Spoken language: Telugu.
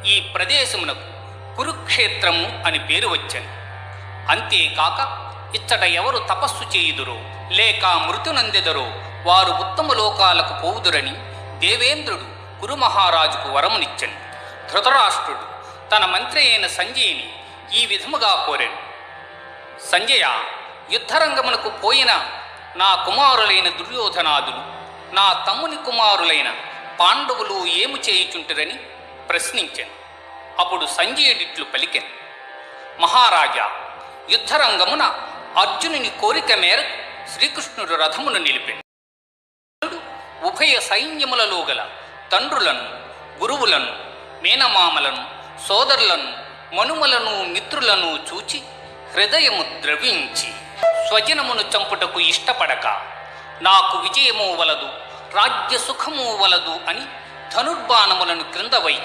ఈ ప్రదేశమునకు కురుక్షేత్రము అని పేరు వచ్చెను. అంతేకాక ఇచ్చట ఎవరు తపస్సు చేయుదురో లేక మృతునందెదరో వారు ఉత్తమ లోకాలకు పోవుదురని దేవేంద్రుడు కురుమహారాజుకు వరమునిచ్చెను. ధృతరాష్ట్రుడు తన మంత్రి అయిన సంజయుని ఈ విధముగా కోరెను. సంజయ, యుద్ధరంగమునకు పోయిన నా కుమారులైన దుర్యోధనాదులు, నా తమ్ముని కుమారులైన పాండవులు ఏము చేయుచుంటురని ప్రశ్నించెను. అప్పుడు సంజయుడిట్లు పలికెను. మహారాజా, యుద్ధరంగమున అర్జునుని కోరిక మేరకు శ్రీకృష్ణుడు రథమును నిలిపెను. ఉభయ సైన్యములలో గల తండ్రులను, గురువులను, మేనమామలను, సోదరులను, మనుమలను, మిత్రులను చూచి హృదయము ద్రవించి స్వజనమును చంపుటకు ఇష్టపడక నాకు విజయము వలదు, రాజ్య సుఖము వలదు అని ధనుర్బాణములను క్రింద వైచి